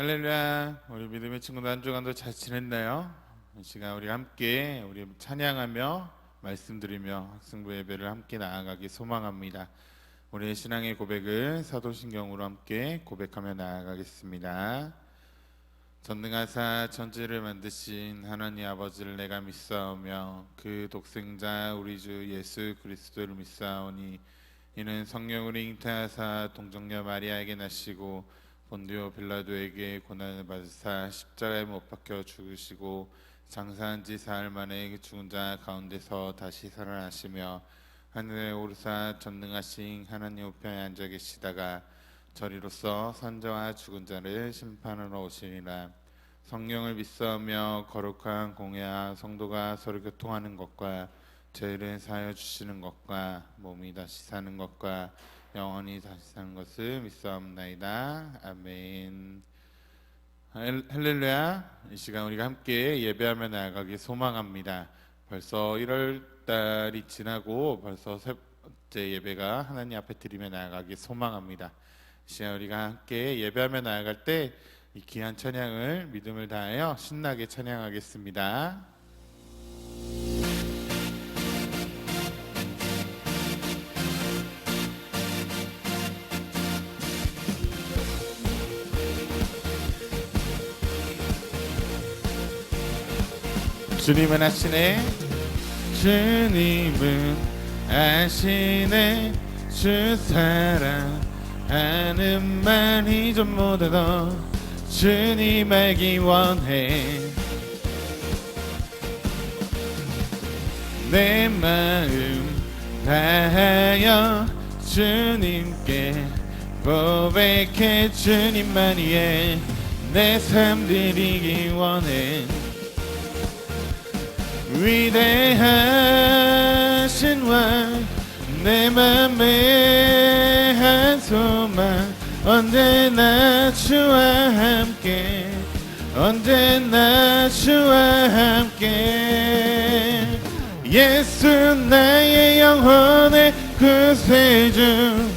할렐루야. 우리 믿음의 친구들 한 주간도 잘 지냈나요? 이 시간 우리 함께 우리 찬양하며 말씀드리며 학생부 예배를 함께 나아가기 소망합니다. 우리의 신앙의 고백을 사도신경으로 함께 고백하며 나아가겠습니다. 전능하사 천지를 만드신 하나님 아버지를 내가 믿사오며 그 독생자 우리 주 예수 그리스도를 믿사오니 이는 성령으로 잉태하사 동정녀 마리아에게 나시고 본디오 빌라도에게 고난을 받으사 십자가에 못 박혀 죽으시고 장사한 지 사흘 만에 죽은 자 가운데서 다시 살아나시며 하늘에 오르사 전능하신 하나님 우편에 앉아 계시다가 저리로서 산자와 죽은 자를 심판하러 오시리라. 성령을 믿사오며 거룩한 공예와 성도가 서로 교통하는 것과 죄를 사하여 주시는 것과 몸이 다시 사는 것과 영원히 다시 사는 것을 믿사옵나이다. 아멘. 할렐루야. 이 시간 우리가 함께 예배하며 나아가기 소망합니다. 벌써 1월 달이 지나고 벌써 세 번째 예배가 하나님 앞에 드리며 나아가기 소망합니다. 이 시간 우리가 함께 예배하며 나아갈 때 이 귀한 찬양을 믿음을 다하여 신나게 찬양하겠습니다. 주님은 아시네, 주님은 아시네, 주 사랑하는 말이 전보다 더 주님 알기 원해. 내 마음 다하여 주님께 고백해. 주님만이에 내 삶 드리기 원해. 위대하신 왕, 내 맘에 한 소망, 언제나 주와 함께, 언제나 주와 함께. 예수 나의 영혼의 구세주,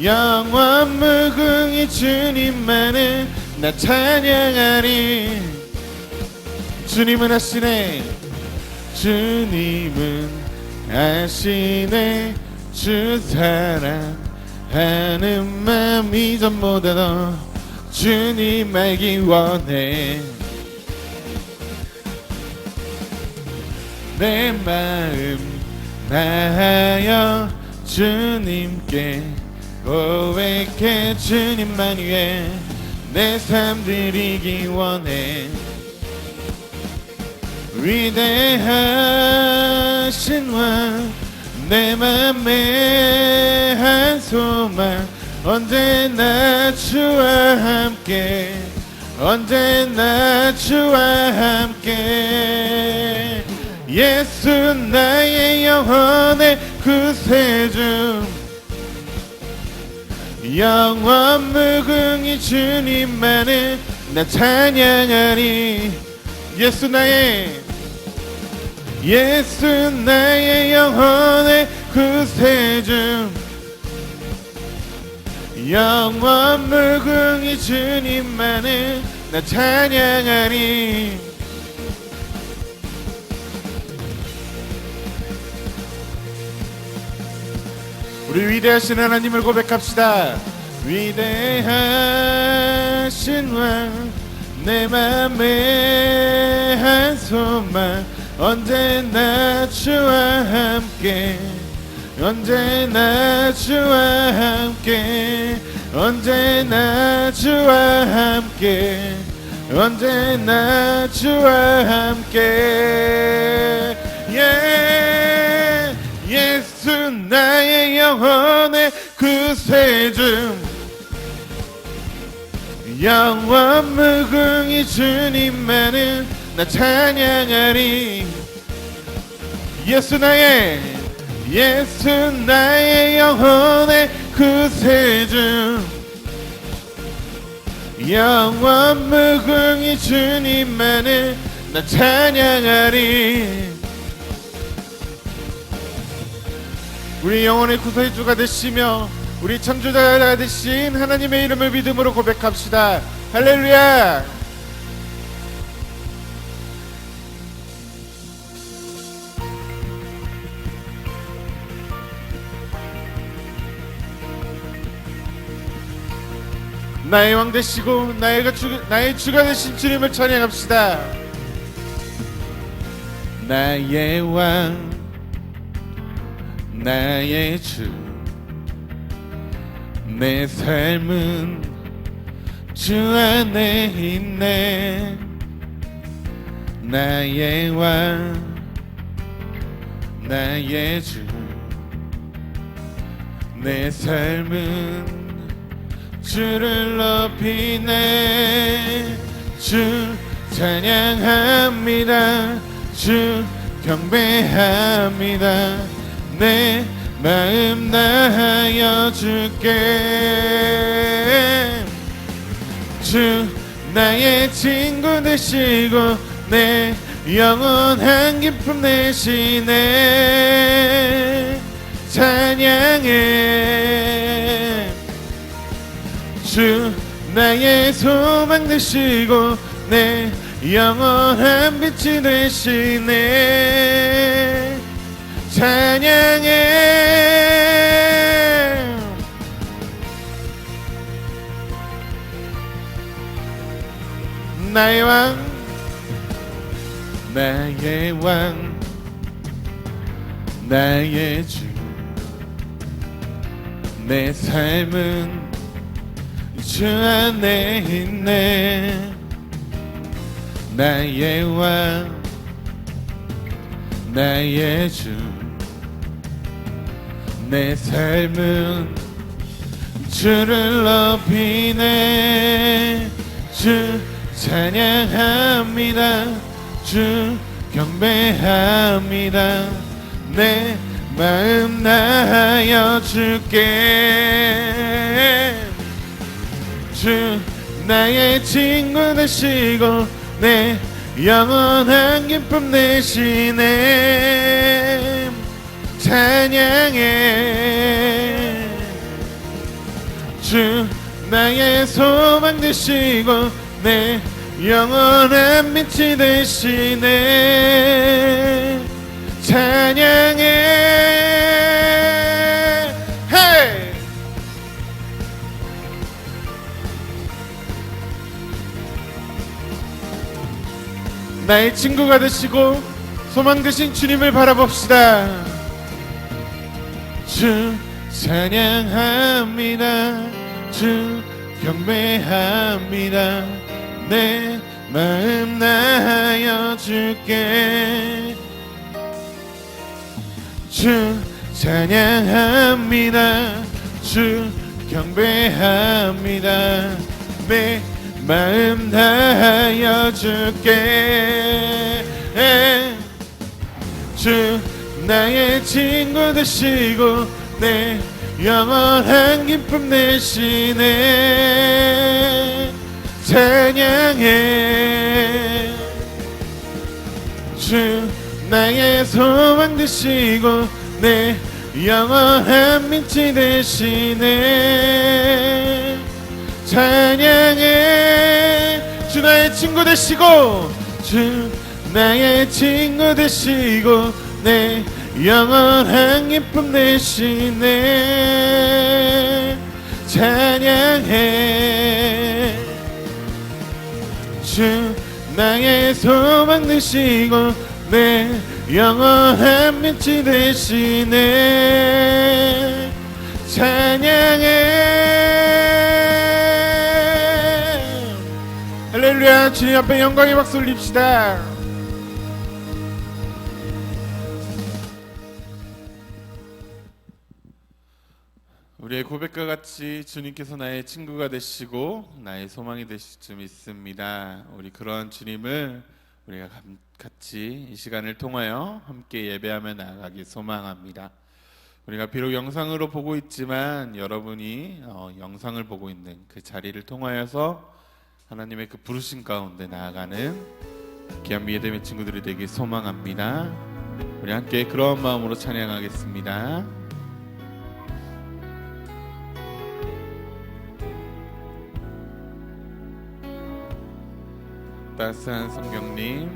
영원 무궁히 주님만을 나 찬양하리. 주님은 아시네, 주님은 아시네, 주 사랑하는 마음 이전보다 더 주님 알기 원해. 내 마음 다하여 주님께 고백해. 주님만 위해 내 삶 드리기 원해. 위대하신 왕, 내 맘에 한 소망, 언제나 주와 함께, 언제나 주와 함께. 예수 나의 영혼의 구세주, 영원 무궁히 주님만을 나 찬양하리. 예수 나의 영혼의 구세주, 영원 무궁히 주님만을 나 찬양하리. 우리 위대하신 하나님을 고백합시다. 위대하신 왕, 내 맘에 한 소망, 언제나 주와 함께, 언제나 주와 함께, 언제나 주와 함께, 언제나 주와 함께. 예수 나의 영혼의 구세주, 영원 무궁히 주님만을 나 찬양하리. 예수 나의 영혼의 구세주, 영원 무궁히 주님만을 나 찬양하리. 우리 영혼의 구세주가 되시며 우리 창조자가 되신 하나님의 이름을 믿음으로 고백합시다. 할렐루야. 나의 왕 되시고 나의 주가 되신 주님을 찬양합시다. 나의 왕 나의 주 내 삶은 주 안에 있네. 나의 왕 나의 주 내 삶은 주를 높이네. 주 찬양합니다. 주 경배합니다. 내 마음 다하여 주께. 주 나의 친구 되시고 내 영원한 기쁨 되시네. 찬양해. 주 나의 소망 되시고 내 영원한 빛이 되시네. 찬양해. 나의 왕 나의 왕 나의 주 내 삶은 주 안에 있네. 나의 왕 나의 주 내 삶은 주를 높이네. 주 찬양합니다. 주 경배합니다. 내 마음 다하여 주께. 주 나의 친구 되시고 내 영원한 기쁨 되시네. 찬양해. 주 나의 소망 되시고 내 영원한 빛이 되시네. 찬양해. 헤이! 나의 친구가 되시고 소망 되신 주님을 바라봅시다. 주 찬양합니다. 주 경배합니다. 내 마음 다하여 주께. 주 찬양합니다. 주 경배합니다. 내 마음 다하여 주께. 주 나의 친구 되시고 내 영원한 기쁨 되시네. 찬양해. 주 나의 소망 되시고 내 영원한 빛이 되시네. 찬양해. 주 나의 친구 되시고 주 나의 친구 되시고 내 영원한 기쁨 되시네. 찬양해. 주 나의 소망 되시고 내 영원한 빛이 되시네. 찬양해. 할렐루야. 주님 앞에 영광의 박수 올립시다. 우리의 고백과 같이 주님께서 나의 친구가 되시고 나의 소망이 되실 줄 믿습니다. 우리 그런 주님을 우리가 같이 이 시간을 통하여 함께 예배하며 나아가기 소망합니다. 우리가 비록 영상으로 보고 있지만 여러분이 영상을 보고 있는 그 자리를 통하여서 하나님의 그 부르심 가운데 나아가는 귀한 믿음의 친구들이 되길 소망합니다. 우리 함께 그런 마음으로 찬양하겠습니다. 따스한 성령님,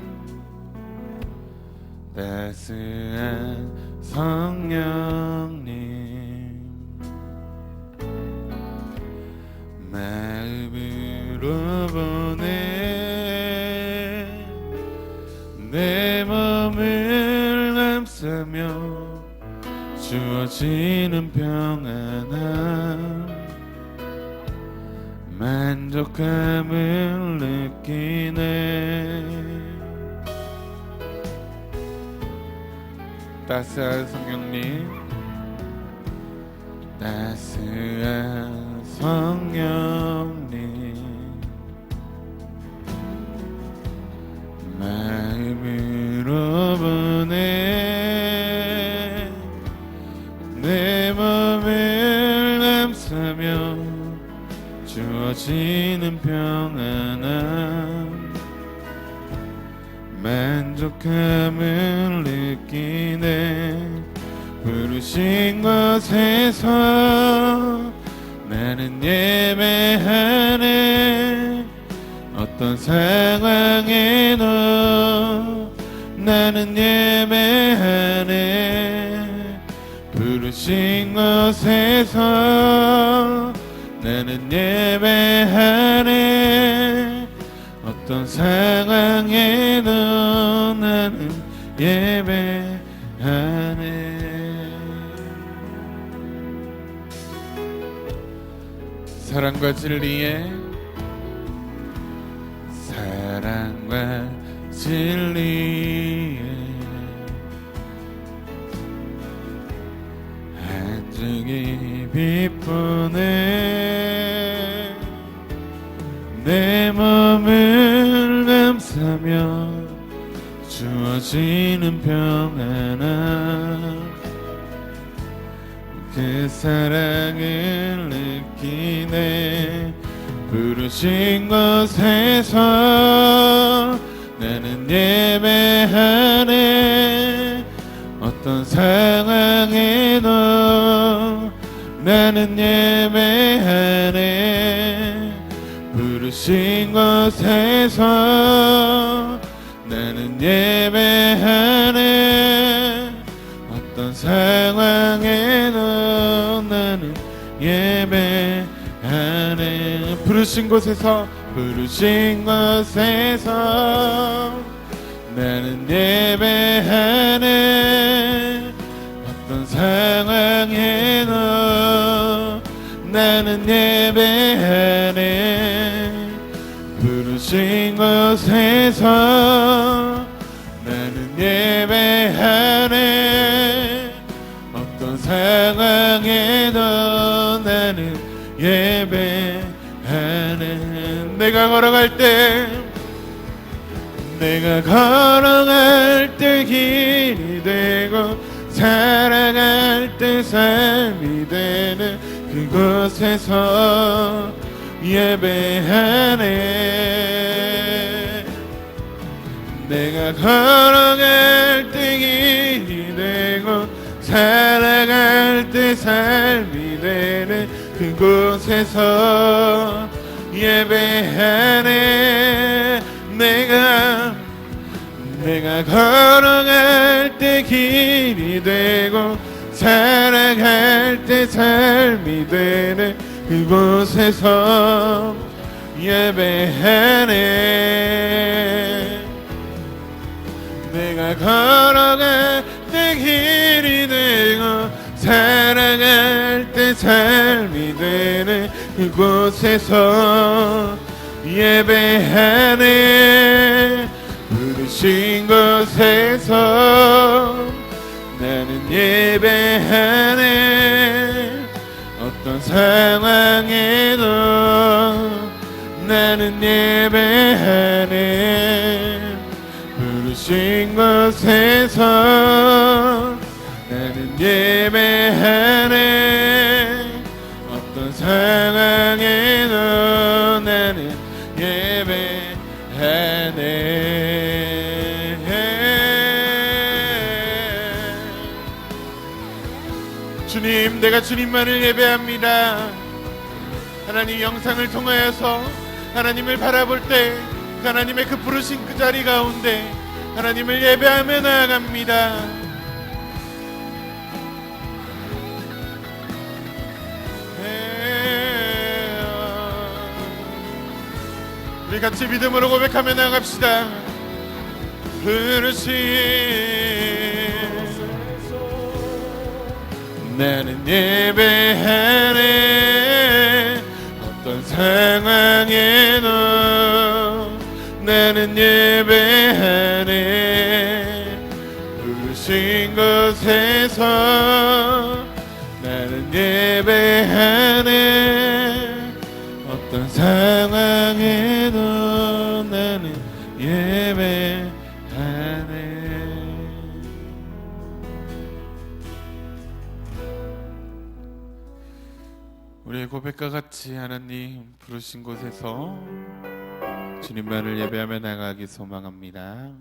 따스한 성령님, 마음으로 보내 내 몸을 감싸며 주어지는 평안함, 만족함을 느끼네. 따스한 성령님, 따스한 성령님, 마음으로 보내 내 몸을 감싸며 주어지는 평안함, 만족함을 느끼네. 부르신 곳에서 나는 예배하네. 어떤 상황에도 나는 예배하네. 부르신 곳에서 나는 예배하네. 어떤 상황에도 나는 예배하네. 사랑과 진리에, 사랑과 진리에 한증이 빛보네. 내 몸을 감싸며 주어지는 평안함, 그 사랑을 느끼네. 부르신 곳에서 나는 예배하네. 어떤 상황에도 나는 예배하네. 부르신 곳에서 나는 예배하네. 어떤 상황에도 나는 예배하네. 부르신 곳에서, 부르신 곳에서 나는 예배하네. 어떤 상황에도 나는 예배하네. 부르신 곳에서 나는 예배하네. 어떤 상황에도 나는 예배하네. 내가 걸어갈 때, 내가 걸어갈 때 길이 되고 살아갈 때 삶이 되는 그곳에서 예배하네. 내가 걸어갈 때 길이 되고 살아갈 때 삶이 되는 그곳에서 예배하네. 내가 걸어갈 때 길이 되고 살아갈 때 삶이 되는 그곳에서 예배하네. 내가 걸어갈 때 길이 되고 살아갈 때 삶이 되는 그곳에서 예배하네. 부르신 곳에서 나는 예배하네. 어떤 상황에도 나는 예배하네. 부르신 곳에서 나는 예배하네. 어떤 상황에도 나는 예배하네. 주님, 내가 주님만을 예배합니다. 하나님, 영상을 통하여서 하나님을 바라볼 때 하나님의 그 부르신 그 자리 가운데 하나님을 예배하며 나아갑니다. 우리 같이 믿음으로 고백하며 나갑시다. 부르신 나는 예배하네. 어떤 상황에도 나는 예배하네. 부르신 곳에서 나는 예배하네. 어떤 상황에도 나는 예배하네. 우리의 고백과 같이 하나님 부르신 곳에서 주님만을 예배하며 나가기 소망합니다.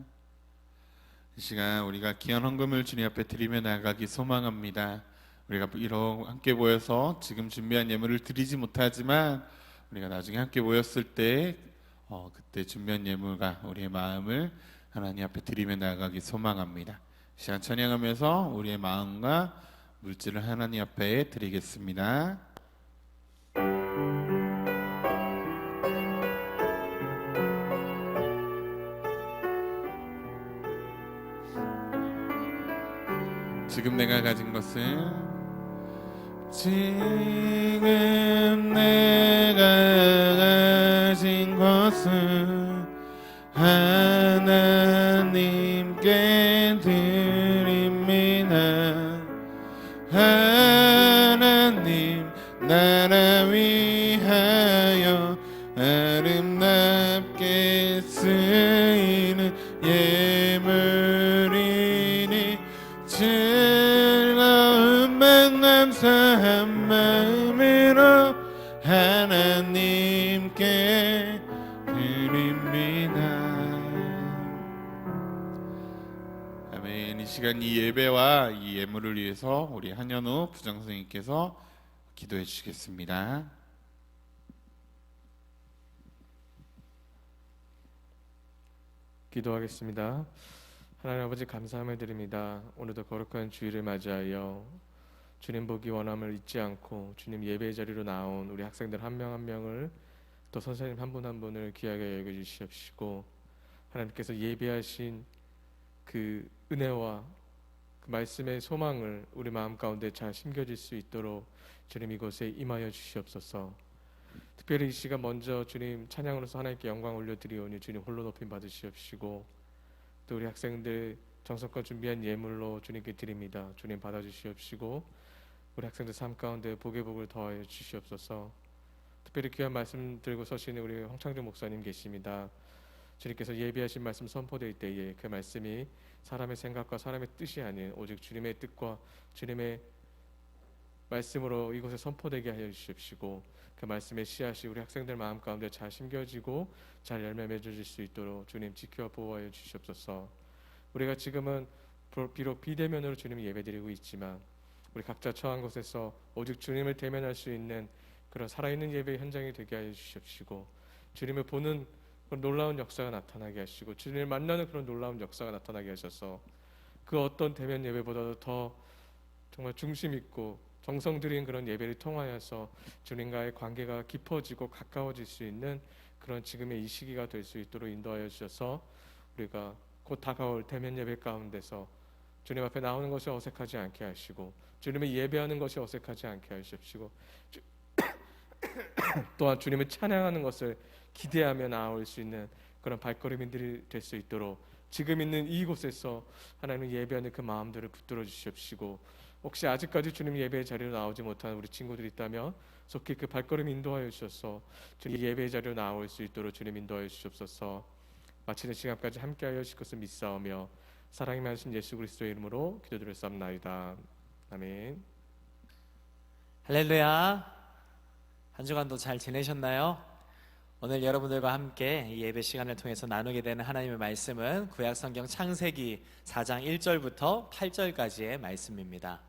이 시간 우리가 귀한 헌금을 주님 앞에 드리며 나가기 소망합니다. 우리가 이렇게 함께 모여서 지금 준비한 예물을 드리지 못하지만 우리가 나중에 함께 모였을 때 그때 준비한 예물과 우리의 마음을 하나님 앞에 드리며 나가기 소망합니다. 시간 찬양하면서 우리의 마음과 물질을 하나님 앞에 드리겠습니다. 지금 내가 가진 것은 지금 내가 가진 것은 하나님께 드립니다. 하나님 나라 위하여 아름답게 쓰이는 예물이니 즐거운 감사한 마음으로 하나님께 드립니다. 아멘. 이 시간 이 예배와 이 예물을 위해서 우리 한현우 부장선생님께서 기도해 주시겠습니다. 기도하겠습니다. 하나님 아버지 감사함을 드립니다. 오늘도 거룩한 주일을 맞이하여 주님 보기 원함을 잊지 않고 주님 예배의 자리로 나온 우리 학생들 한 명 한 명을 또 선생님 한 분 한 분을 귀하게 여겨주시옵시고 하나님께서 예배하신 그 은혜와 그 말씀의 소망을 우리 마음 가운데 잘 심겨질 수 있도록 주님 이곳에 임하여 주시옵소서. 특별히 이 시간 먼저 주님 찬양으로서 하나님께 영광 올려드리오니 주님 홀로 높임 받으시옵시고 또 우리 학생들 정성껏 준비한 예물로 주님께 드립니다. 주님 받아주시옵시고 우리 학생들 삶 가운데 복의 복을 더하여 주시옵소서. 특별히 귀한 말씀 들고 서시는 우리 홍창조 목사님 계십니다. 주님께서 예비하신 말씀 선포될 때에 그 말씀이 사람의 생각과 사람의 뜻이 아닌 오직 주님의 뜻과 주님의 말씀으로 이곳에 선포되게 하여 주십시고 그 말씀의 씨앗이 우리 학생들 마음 가운데 잘 심겨지고 잘 열매 맺어질 수 있도록 주님 지켜 보호하여 주시옵소서. 우리가 지금은 비록 비대면으로 주님 예배드리고 있지만 우리 각자 처한 곳에서 오직 주님을 대면할 수 있는 그런 살아있는 예배 현장이 되게 하여 주십시고 주님을 보는 그런 놀라운 역사가 나타나게 하시고 주님을 만나는 그런 놀라운 역사가 나타나게 하셔서 그 어떤 대면 예배보다도 더 정말 중심 있고 정성 들인 그런 예배를 통하여서 주님과의 관계가 깊어지고 가까워질 수 있는 그런 지금의 이 시기가 될 수 있도록 인도하여 주셔서 우리가 곧 다가올 대면 예배 가운데서 주님 앞에 나오는 것이 어색하지 않게 하시고 주님을 예배하는 것이 어색하지 않게 하십시고 또한 주님을 찬양하는 것을 기대하며 나올 수 있는 그런 발걸음들이 될 수 있도록 지금 있는 이곳에서 하나님 예배하는 그 마음들을 붙들어 주십시고 혹시 아직까지 주님 예배의 자리로 나오지 못한 우리 친구들이 있다면 속히 그 발걸음 인도하여 주셔서 주님 예배의 자리로 나올 수 있도록 주님 인도하여 주옵소서. 마치는 시간까지 함께하여 주실 것을 믿사오며 사랑이 많으신 예수 그리스도의 이름으로 기도드렸사옵나이다. 아멘. 할렐루야. 한 주간도 잘 지내셨나요? 오늘 여러분들과 함께 이 예배 시간을 통해서 나누게 되는 하나님의 말씀은 구약성경 창세기 4장 1절부터 8절까지의 말씀입니다.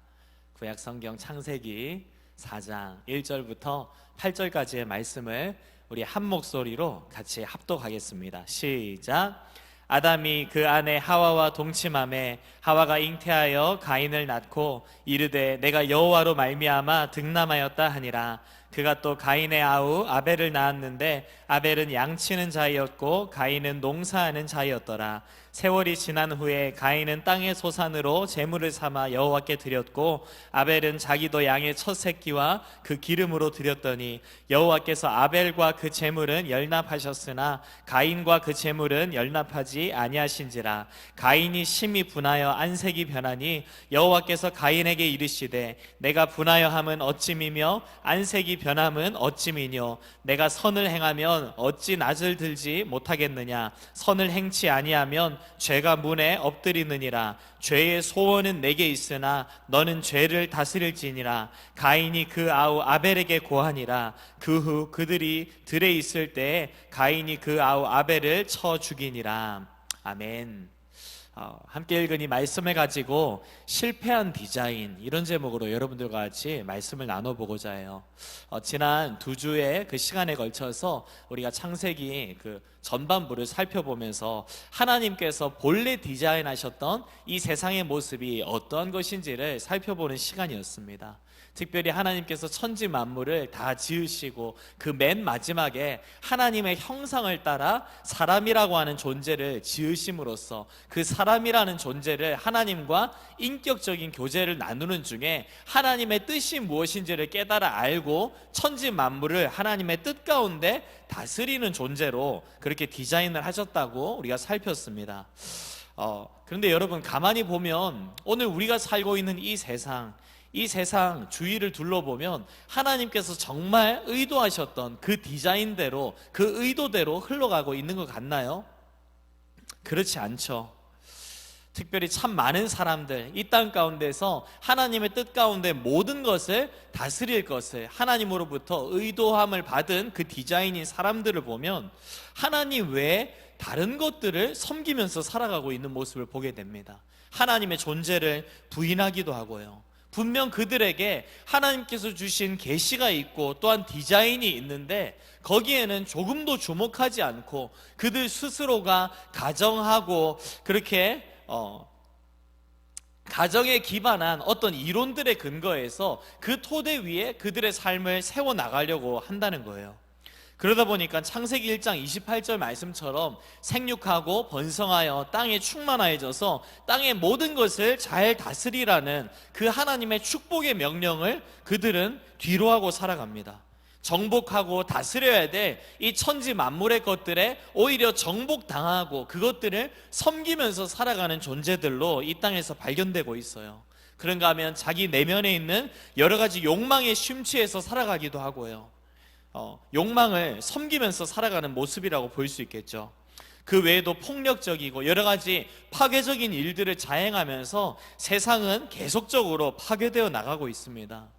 구약성경 창세기 4장 1절부터 8절까지의 말씀을 우리 한 목소리로 같이 합독하겠습니다. 시작. 아담이 그 아내 하와와 동침함에 하와가 잉태하여 가인을 낳고 이르되 내가 여호와로 말미암아 득남하였다 하니라. 그가 또 가인의 아우 아벨을 낳았는데 아벨은 양치는 자이었고 가인은 농사하는 자이었더라. 세월이 지난 후에 가인은 땅의 소산으로 제물을 삼아 여호와께 드렸고 아벨은 자기도 양의 첫 새끼와 그 기름으로 드렸더니 여호와께서 아벨과 그 제물은 열납하셨으나 가인과 그 제물은 열납하지 아니하신지라. 가인이 심히 분하여 안색이 변하니 여호와께서 가인에게 이르시되 내가 분하여함은 어찌미며 안색이 변함은 어찌미뇨. 내가 선을 행하면 어찌 낯을 들지 못하겠느냐. 선을 행치 아니하면 죄가 문에 엎드리느니라. 죄의 소원은 내게 있으나 너는 죄를 다스릴지니라. 가인이 그 아우 아벨에게 고하니라. 그 후 그들이 들에 있을 때에 가인이 그 아우 아벨을 쳐 죽이니라. 아멘. 함께 읽은 이 말씀을 가지고 실패한 디자인, 이런 제목으로 여러분들과 같이 말씀을 나눠보고자 해요. 지난 두 주의 그 시간에 걸쳐서 우리가 창세기 그 전반부를 살펴보면서 하나님께서 본래 디자인하셨던 이 세상의 모습이 어떠한 것인지를 살펴보는 시간이었습니다. 특별히 하나님께서 천지 만물을 다 지으시고 그 맨 마지막에 하나님의 형상을 따라 사람이라고 하는 존재를 지으심으로써 그 사람이라는 존재를 하나님과 인격적인 교제를 나누는 중에 하나님의 뜻이 무엇인지를 깨달아 알고 천지 만물을 하나님의 뜻 가운데 다스리는 존재로 그렇게 디자인을 하셨다고 우리가 살폈습니다. 그런데 여러분, 가만히 보면 오늘 우리가 살고 있는 이 세상 주위를 둘러보면 하나님께서 정말 의도하셨던 그 디자인대로, 그 의도대로 흘러가고 있는 것 같나요? 그렇지 않죠. 특별히 참 많은 사람들, 이 땅 가운데서 하나님의 뜻 가운데 모든 것을 다스릴 것을 하나님으로부터 의도함을 받은 그 디자인인 사람들을 보면 하나님 외에 다른 것들을 섬기면서 살아가고 있는 모습을 보게 됩니다. 하나님의 존재를 부인하기도 하고요. 분명 그들에게 하나님께서 주신 계시가 있고 또한 디자인이 있는데 거기에는 조금도 주목하지 않고 그들 스스로가 가정하고 그렇게 가정에 기반한 어떤 이론들의 근거에서 그 토대 위에 그들의 삶을 세워나가려고 한다는 거예요. 그러다 보니까 창세기 1장 28절 말씀처럼 생육하고 번성하여 땅에 충만하여져서 땅의 모든 것을 잘 다스리라는 그 하나님의 축복의 명령을 그들은 뒤로하고 살아갑니다. 정복하고 다스려야 될 이 천지 만물의 것들에 오히려 정복당하고 그것들을 섬기면서 살아가는 존재들로 이 땅에서 발견되고 있어요. 그런가 하면 자기 내면에 있는 여러 가지 욕망에 심취해서 살아가기도 하고요. 욕망을 섬기면서 살아가는 모습이라고 볼 수 있겠죠. 그 외에도 폭력적이고 여러 가지 파괴적인 일들을 자행하면서 세상은 계속적으로 파괴되어 나가고 있습니다.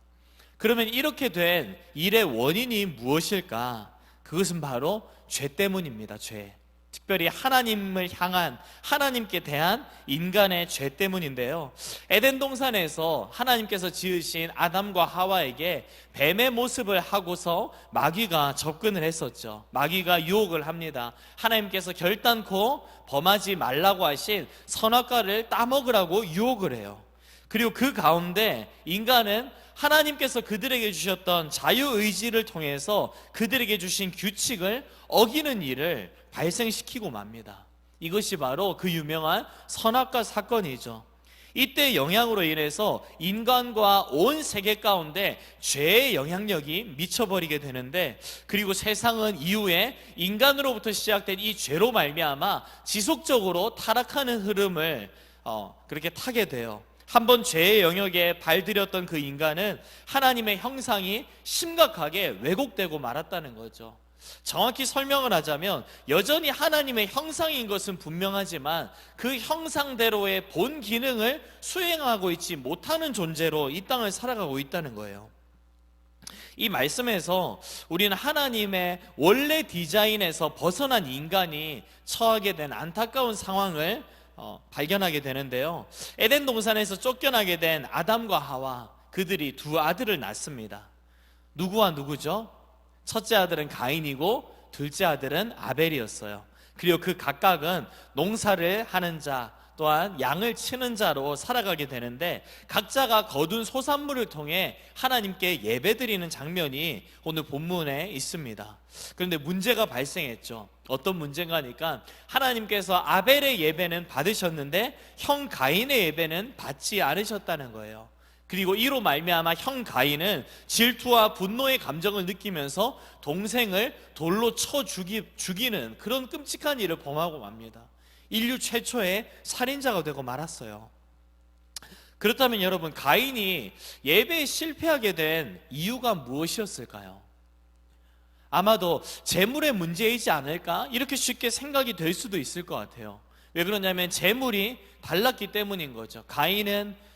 그러면 이렇게 된 일의 원인이 무엇일까? 그것은 바로 죄 때문입니다. 죄. 특별히 하나님을 향한, 하나님께 대한 인간의 죄 때문인데요. 에덴 동산에서 하나님께서 지으신 아담과 하와에게 뱀의 모습을 하고서 마귀가 접근을 했었죠. 마귀가 유혹을 합니다. 하나님께서 결단코 범하지 말라고 하신 선악과를 따먹으라고 유혹을 해요. 그리고 그 가운데 인간은 하나님께서 그들에게 주셨던 자유의지를 통해서 그들에게 주신 규칙을 어기는 일을 발생시키고 맙니다. 이것이 바로 그 유명한 선악과 사건이죠. 이때 영향으로 인해서 인간과 온 세계 가운데 죄의 영향력이 미쳐버리게 되는데, 그리고 세상은 이후에 인간으로부터 시작된 이 죄로 말미암아 지속적으로 타락하는 흐름을 그렇게 타게 돼요. 한번 죄의 영역에 발들였던 그 인간은 하나님의 형상이 심각하게 왜곡되고 말았다는 거죠. 정확히 설명을 하자면 여전히 하나님의 형상인 것은 분명하지만 그 형상대로의 본 기능을 수행하고 있지 못하는 존재로 이 땅을 살아가고 있다는 거예요. 이 말씀에서 우리는 하나님의 원래 디자인에서 벗어난 인간이 처하게 된 안타까운 상황을 발견하게 되는데요. 에덴 동산에서 쫓겨나게 된 아담과 하와, 그들이 두 아들을 낳습니다. 누구와 누구죠? 첫째 아들은 가인이고 둘째 아들은 아벨이었어요. 그리고 그 각각은 농사를 하는 자, 또한 양을 치는 자로 살아가게 되는데 각자가 거둔 소산물을 통해 하나님께 예배드리는 장면이 오늘 본문에 있습니다. 그런데 문제가 발생했죠. 어떤 문제가 하니까 하나님께서 아벨의 예배는 받으셨는데 형 가인의 예배는 받지 않으셨다는 거예요. 그리고 이로 말미암아 형 가인은 질투와 분노의 감정을 느끼면서 동생을 돌로 쳐 죽이는 그런 끔찍한 일을 범하고 맙니다. 인류 최초의 살인자가 되고 말았어요. 그렇다면 여러분, 가인이 예배에 실패하게 된 이유가 무엇이었을까요? 아마도 재물의 문제이지 않을까? 이렇게 쉽게 생각이 될 수도 있을 것 같아요. 왜 그러냐면 재물이 달랐기 때문인 거죠. 가인은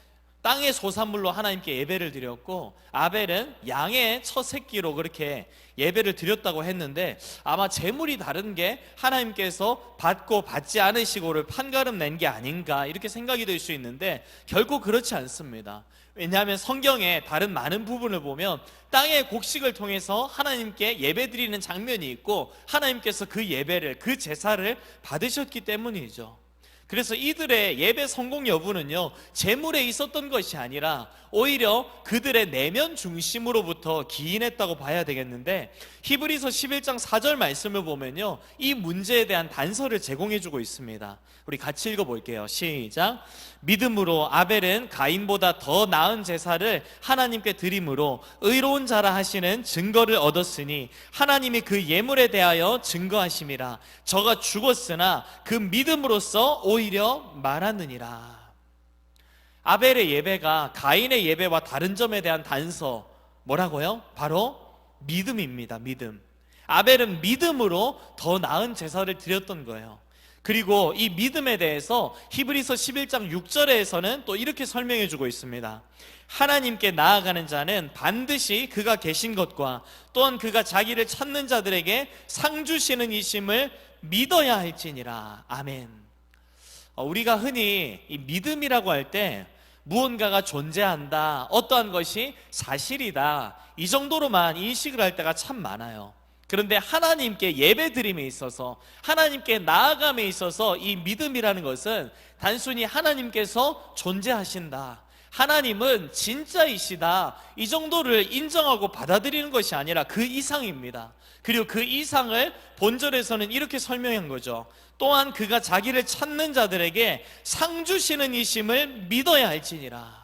땅의 소산물로 하나님께 예배를 드렸고 아벨은 양의 첫 새끼로 그렇게 예배를 드렸다고 했는데 아마 재물이 다른 게 하나님께서 받고 받지 않으시고를 판가름 낸 게 아닌가 이렇게 생각이 될 수 있는데 결코 그렇지 않습니다. 왜냐하면 성경의 다른 많은 부분을 보면 땅의 곡식을 통해서 하나님께 예배드리는 장면이 있고 하나님께서 그 예배를, 그 제사를 받으셨기 때문이죠. 그래서 이들의 예배 성공 여부는요, 재물에 있었던 것이 아니라 오히려 그들의 내면 중심으로부터 기인했다고 봐야 되겠는데 히브리서 11장 4절 말씀을 보면요, 이 문제에 대한 단서를 제공해주고 있습니다. 우리 같이 읽어볼게요. 시작. 믿음으로 아벨은 가인보다 더 나은 제사를 하나님께 드림으로 의로운 자라 하시는 증거를 얻었으니 하나님이 그 예물에 대하여 증거하심이라. 저가 죽었으나 그 믿음으로써 오히려 말하느니라. 아벨의 예배가 가인의 예배와 다른 점에 대한 단서 뭐라고요? 바로 믿음입니다. 믿음. 아벨은 믿음으로 더 나은 제사를 드렸던 거예요. 그리고 이 믿음에 대해서 히브리서 11장 6절에서는 또 이렇게 설명해 주고 있습니다. 하나님께 나아가는 자는 반드시 그가 계신 것과 또한 그가 자기를 찾는 자들에게 상 주시는 이심을 믿어야 할지니라. 아멘. 우리가 흔히 이 믿음이라고 할 때 무언가가 존재한다, 어떠한 것이 사실이다, 이 정도로만 인식을 할 때가 참 많아요. 그런데 하나님께 예배드림에 있어서, 하나님께 나아감에 있어서 이 믿음이라는 것은 단순히 하나님께서 존재하신다, 하나님은 진짜이시다, 이 정도를 인정하고 받아들이는 것이 아니라 그 이상입니다. 그리고 그 이상을 본절에서는 이렇게 설명한 거죠. 또한 그가 자기를 찾는 자들에게 상 주시는 이심을 믿어야 할지니라.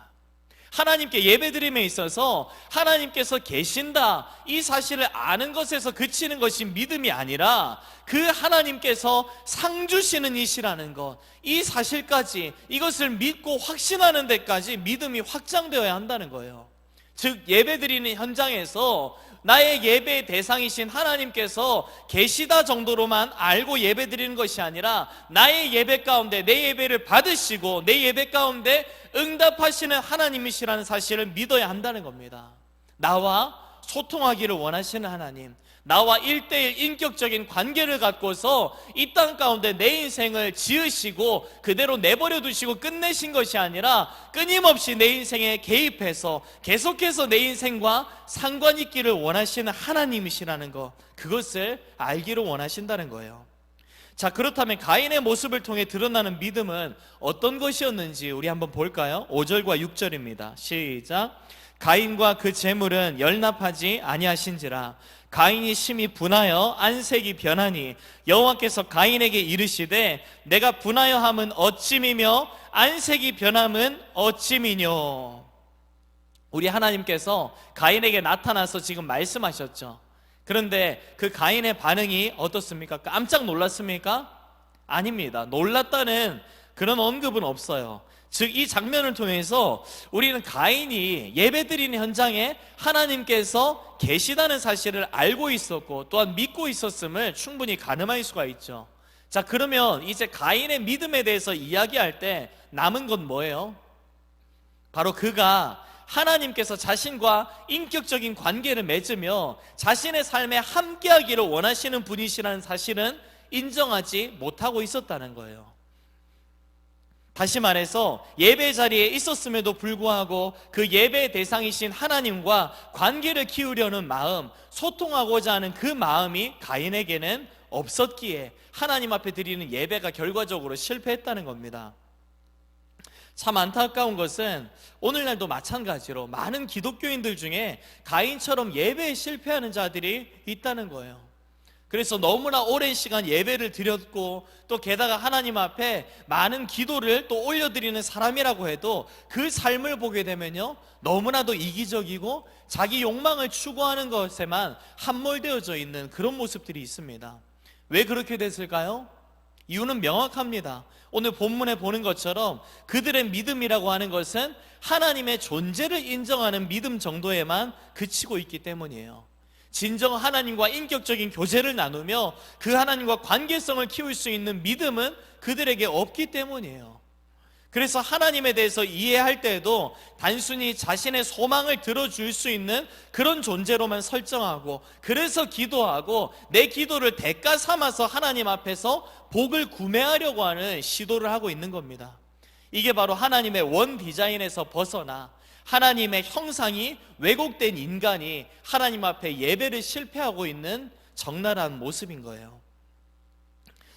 하나님께 예배드림에 있어서 하나님께서 계신다, 이 사실을 아는 것에서 그치는 것이 믿음이 아니라 그 하나님께서 상 주시는 이시라는 것, 이 사실까지, 이것을 믿고 확신하는 데까지 믿음이 확장되어야 한다는 거예요. 즉 예배드리는 현장에서 나의 예배의 대상이신 하나님께서 계시다 정도로만 알고 예배드리는 것이 아니라 나의 예배 가운데 내 예배를 받으시고 내 예배 가운데 응답하시는 하나님이시라는 사실을 믿어야 한다는 겁니다. 나와 소통하기를 원하시는 하나님, 나와 1:1 인격적인 관계를 갖고서 이 땅 가운데 내 인생을 지으시고 그대로 내버려 두시고 끝내신 것이 아니라 끊임없이 내 인생에 개입해서 계속해서 내 인생과 상관 있기를 원하시는 하나님이시라는 것, 그것을 알기를 원하신다는 거예요. 자, 그렇다면 가인의 모습을 통해 드러나는 믿음은 어떤 것이었는지 우리 한번 볼까요? 5절과 6절입니다. 시작. 가인과 그 재물은 열납하지 아니하신지라. 가인이 심히 분하여 안색이 변하니 여호와께서 가인에게 이르시되 내가 분하여함은 어찌미며 안색이 변함은 어찌미뇨. 우리 하나님께서 가인에게 나타나서 지금 말씀하셨죠. 그런데 그 가인의 반응이 어떻습니까? 깜짝 놀랐습니까? 아닙니다. 놀랐다는 그런 언급은 없어요. 즉 이 장면을 통해서 우리는 가인이 예배드리는 현장에 하나님께서 계시다는 사실을 알고 있었고 또한 믿고 있었음을 충분히 가늠할 수가 있죠. 자, 그러면 이제 가인의 믿음에 대해서 이야기할 때 남은 건 뭐예요? 바로 그가 하나님께서 자신과 인격적인 관계를 맺으며 자신의 삶에 함께하기를 원하시는 분이시라는 사실은 인정하지 못하고 있었다는 거예요. 다시 말해서 예배 자리에 있었음에도 불구하고 그 예배 대상이신 하나님과 관계를 키우려는 마음, 소통하고자 하는 그 마음이 가인에게는 없었기에 하나님 앞에 드리는 예배가 결과적으로 실패했다는 겁니다. 참 안타까운 것은 오늘날도 마찬가지로 많은 기독교인들 중에 가인처럼 예배에 실패하는 자들이 있다는 거예요. 그래서 너무나 오랜 시간 예배를 드렸고 또 게다가 하나님 앞에 많은 기도를 또 올려드리는 사람이라고 해도 그 삶을 보게 되면요, 너무나도 이기적이고 자기 욕망을 추구하는 것에만 함몰되어져 있는 그런 모습들이 있습니다. 왜 그렇게 됐을까요? 이유는 명확합니다. 오늘 본문에 보는 것처럼 그들의 믿음이라고 하는 것은 하나님의 존재를 인정하는 믿음 정도에만 그치고 있기 때문이에요. 진정 하나님과 인격적인 교제를 나누며 그 하나님과 관계성을 키울 수 있는 믿음은 그들에게 없기 때문이에요. 그래서 하나님에 대해서 이해할 때에도 단순히 자신의 소망을 들어줄 수 있는 그런 존재로만 설정하고, 그래서 기도하고 내 기도를 대가 삼아서 하나님 앞에서 복을 구매하려고 하는 시도를 하고 있는 겁니다. 이게 바로 하나님의 원 디자인에서 벗어나 하나님의 형상이 왜곡된 인간이 하나님 앞에 예배를 실패하고 있는 적나라한 모습인 거예요.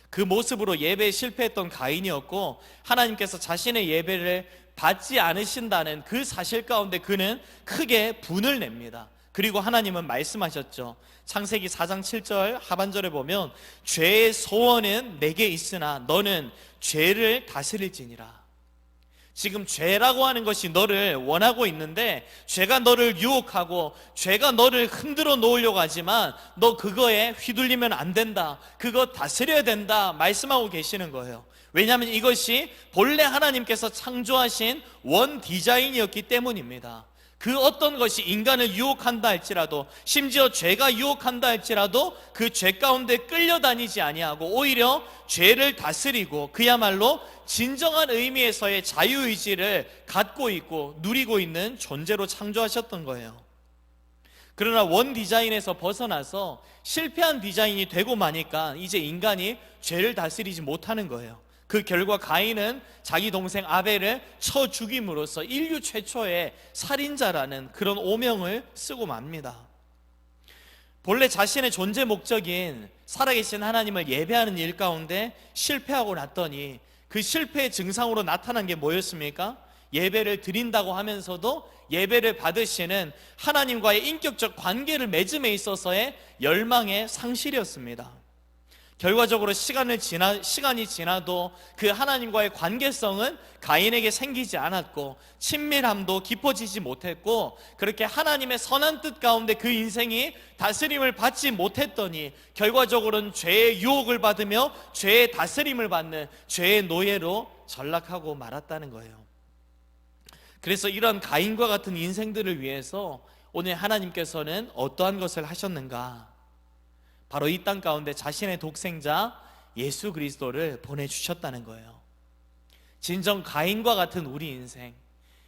그 모습으로 예배에 실패했던 가인이었고, 하나님께서 자신의 예배를 받지 않으신다는 그 사실 가운데 그는 크게 분을 냅니다. 그리고 하나님은 말씀하셨죠. 창세기 4장 7절 하반절에 보면 죄의 소원은 내게 있으나 너는 죄를 다스릴지니라. 지금 죄라고 하는 것이 너를 원하고 있는데 죄가 너를 유혹하고 죄가 너를 흔들어 놓으려고 하지만 너 그거에 휘둘리면 안 된다, 그거 다스려야 된다 말씀하고 계시는 거예요. 왜냐하면 이것이 본래 하나님께서 창조하신 원 디자인이었기 때문입니다. 그 어떤 것이 인간을 유혹한다 할지라도, 심지어 죄가 유혹한다 할지라도 그 죄 가운데 끌려다니지 아니하고 오히려 죄를 다스리고 그야말로 진정한 의미에서의 자유의지를 갖고 있고 누리고 있는 존재로 창조하셨던 거예요. 그러나 원 디자인에서 벗어나서 실패한 디자인이 되고 마니까 이제 인간이 죄를 다스리지 못하는 거예요. 그 결과 가인은 자기 동생 아벨을 쳐 죽임으로써 인류 최초의 살인자라는 그런 오명을 쓰고 맙니다. 본래 자신의 존재 목적인 살아계신 하나님을 예배하는 일 가운데 실패하고 났더니 그 실패의 증상으로 나타난 게 뭐였습니까? 예배를 드린다고 하면서도 예배를 받으시는 하나님과의 인격적 관계를 맺음에 있어서의 열망의 상실이었습니다. 결과적으로 시간이 지나도 그 하나님과의 관계성은 가인에게 생기지 않았고 친밀함도 깊어지지 못했고, 그렇게 하나님의 선한 뜻 가운데 그 인생이 다스림을 받지 못했더니 결과적으로는 죄의 유혹을 받으며 죄의 다스림을 받는 죄의 노예로 전락하고 말았다는 거예요. 그래서 이런 가인과 같은 인생들을 위해서 오늘 하나님께서는 어떠한 것을 하셨는가? 바로 이 땅 가운데 자신의 독생자 예수 그리스도를 보내주셨다는 거예요. 진정 가인과 같은 우리 인생,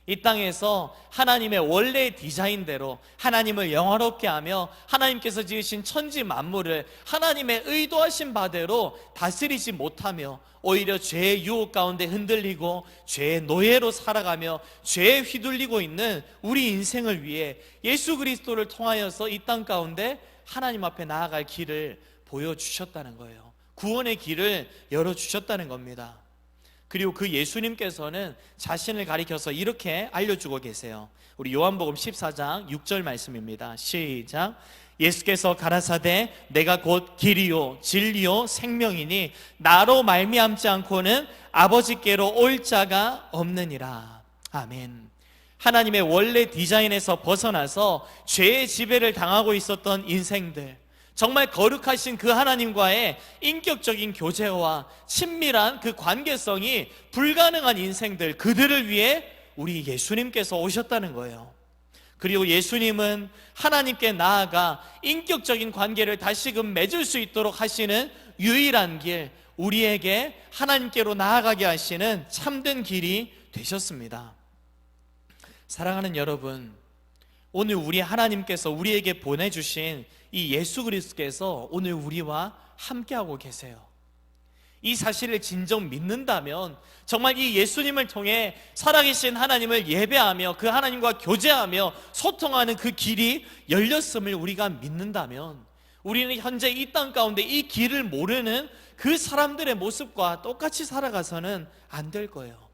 이 땅에서 하나님의 원래의 디자인대로 하나님을 영화롭게 하며 하나님께서 지으신 천지 만물을 하나님의 의도하신 바대로 다스리지 못하며 오히려 죄의 유혹 가운데 흔들리고 죄의 노예로 살아가며 죄에 휘둘리고 있는 우리 인생을 위해 예수 그리스도를 통하여서 이 땅 가운데 하나님 앞에 나아갈 길을 보여주셨다는 거예요. 구원의 길을 열어주셨다는 겁니다. 그리고 그 예수님께서는 자신을 가리켜서 이렇게 알려주고 계세요. 우리 요한복음 14장 6절 말씀입니다. 시작. 예수께서 가라사대 내가 곧 길이요 진리요 생명이니 나로 말미암지 않고는 아버지께로 올 자가 없느니라. 아멘. 하나님의 원래 디자인에서 벗어나서 죄의 지배를 당하고 있었던 인생들, 정말 거룩하신 그 하나님과의 인격적인 교제와 친밀한 그 관계성이 불가능한 인생들, 그들을 위해 우리 예수님께서 오셨다는 거예요. 그리고 예수님은 하나님께 나아가 인격적인 관계를 다시금 맺을 수 있도록 하시는 유일한 길, 우리에게 하나님께로 나아가게 하시는 참된 길이 되셨습니다. 사랑하는 여러분, 오늘 우리 하나님께서 우리에게 보내주신 이 예수 그리스도께서 오늘 우리와 함께하고 계세요. 이 사실을 진정 믿는다면, 정말 이 예수님을 통해 살아계신 하나님을 예배하며 그 하나님과 교제하며 소통하는 그 길이 열렸음을 우리가 믿는다면, 우리는 현재 이 땅 가운데 이 길을 모르는 그 사람들의 모습과 똑같이 살아가서는 안 될 거예요.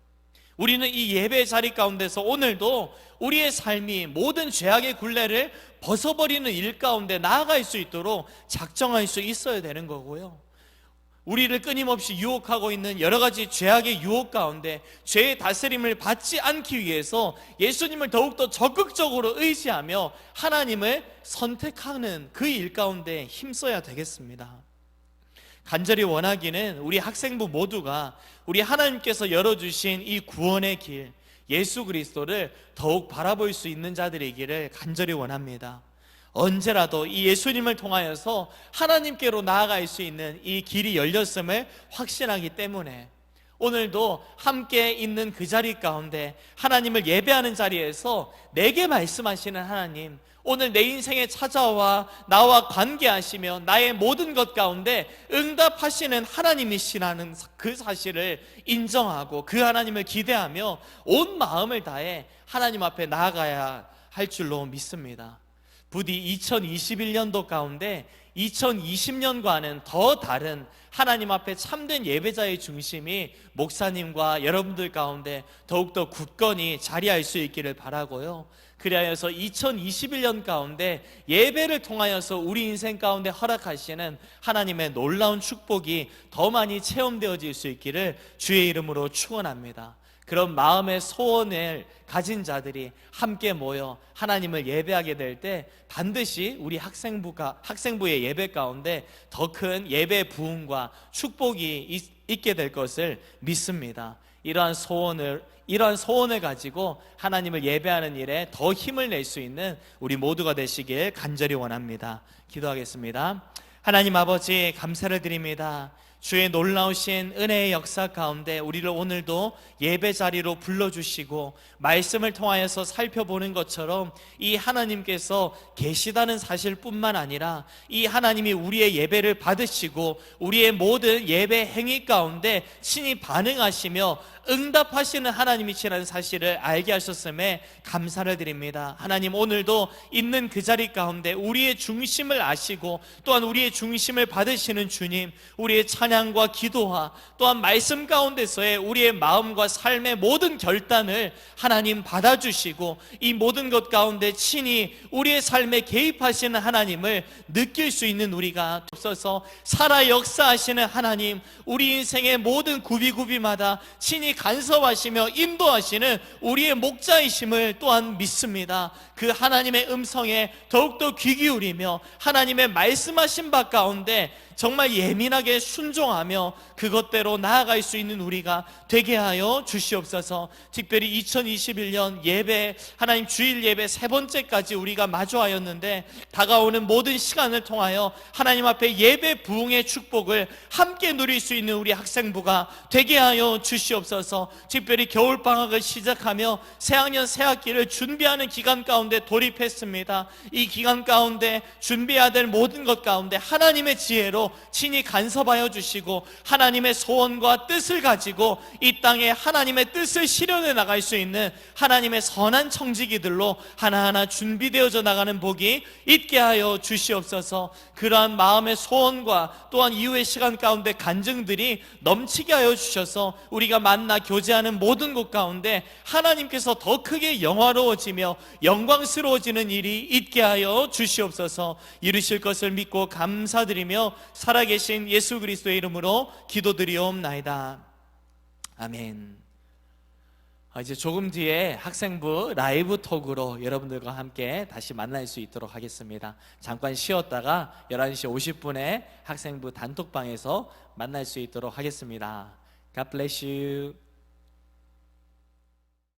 우리는 이 예배 자리 가운데서 오늘도 우리의 삶이 모든 죄악의 굴레를 벗어버리는 일 가운데 나아갈 수 있도록 작정할 수 있어야 되는 거고요. 우리를 끊임없이 유혹하고 있는 여러 가지 죄악의 유혹 가운데 죄의 다스림을 받지 않기 위해서 예수님을 더욱더 적극적으로 의지하며 하나님을 선택하는 그 일 가운데 힘써야 되겠습니다. 간절히 원하기는 우리 학생부 모두가 우리 하나님께서 열어주신 이 구원의 길, 예수 그리스도를 더욱 바라볼 수 있는 자들이기를 간절히 원합니다. 언제라도 이 예수님을 통하여서 하나님께로 나아갈 수 있는 이 길이 열렸음을 확신하기 때문에 오늘도 함께 있는 그 자리 가운데 하나님을 예배하는 자리에서 내게 말씀하시는 하나님, 오늘 내 인생에 찾아와 나와 관계하시며 나의 모든 것 가운데 응답하시는 하나님이시라는 그 사실을 인정하고 그 하나님을 기대하며 온 마음을 다해 하나님 앞에 나아가야 할 줄로 믿습니다. 부디 2021년도 가운데 2020년과는 더 다른 하나님 앞에 참된 예배자의 중심이 목사님과 여러분들 가운데 더욱더 굳건히 자리할 수 있기를 바라고요. 그리하여서 2021년 가운데 예배를 통하여서 우리 인생 가운데 허락하시는 하나님의 놀라운 축복이 더 많이 체험되어질 수 있기를 주의 이름으로 축원합니다. 그런 마음의 소원을 가진 자들이 함께 모여 하나님을 예배하게 될 때 반드시 우리 학생부의 예배 가운데 더 큰 예배 부흥과 축복이 있게 될 것을 믿습니다. 이러한 소원을 가지고 하나님을 예배하는 일에 더 힘을 낼 수 있는 우리 모두가 되시길 간절히 원합니다. 기도하겠습니다. 하나님 아버지, 감사를 드립니다. 주의 놀라우신 은혜의 역사 가운데 우리를 오늘도 예배 자리로 불러주시고 말씀을 통하여서 살펴보는 것처럼 이 하나님께서 계시다는 사실뿐만 아니라 이 하나님이 우리의 예배를 받으시고 우리의 모든 예배 행위 가운데 친히 반응하시며 응답하시는 하나님이시라는 사실을 알게 하셨음에 감사를 드립니다. 하나님, 오늘도 있는 그 자리 가운데 우리의 중심을 아시고 또한 우리의 중심을 받으시는 주님, 우리의 찬양과 기도와 또한 말씀 가운데서의 우리의 마음과 삶의 모든 결단을 하나님 받아주시고 이 모든 것 가운데 친히 우리의 삶에 개입하시는 하나님을 느낄 수 있는 우리가 없어서 살아 역사하시는 하나님, 우리 인생의 모든 구비구비마다 친히 간섭하시며 인도하시는 우리의 목자이심을 또한 믿습니다. 그 하나님의 음성에 더욱더 귀 기울이며 하나님의 말씀하신 바 가운데 정말 예민하게 순종하며 그것대로 나아갈 수 있는 우리가 되게 하여 주시옵소서. 특별히 2021년 예배, 하나님 주일 예배 세 번째까지 우리가 마주하였는데 다가오는 모든 시간을 통하여 하나님 앞에 예배 부흥의 축복을 함께 누릴 수 있는 우리 학생부가 되게 하여 주시옵소서. 특별히 겨울방학을 시작하며 새학년 새학기를 준비하는 기간 가운데 돌입했습니다. 이 기간 가운데 준비해야 될 모든 것 가운데 하나님의 지혜로 친히 간섭하여 주시고 하나님의 소원과 뜻을 가지고 이 땅에 하나님의 뜻을 실현해 나갈 수 있는 하나님의 선한 청지기들로 하나하나 준비되어져 나가는 복이 있게 하여 주시옵소서. 그러한 마음의 소원과 또한 이후의 시간 가운데 간증들이 넘치게 하여 주셔서 우리가 만나 교제하는 모든 곳 가운데 하나님께서 더 크게 영화로워지며 영광스러워지는 일이 있게 하여 주시옵소서. 이루실 것을 믿고 감사드리며 살아계신 예수 그리스도의 이름으로 기도드리옵나이다. 아멘. 이제 조금 뒤에 학생부 라이브 톡으로 여러분들과 함께 다시 만날 수 있도록 하겠습니다. 잠깐 쉬었다가 11시 50분에 학생부 단톡방에서 만날 수 있도록 하겠습니다. God bless you.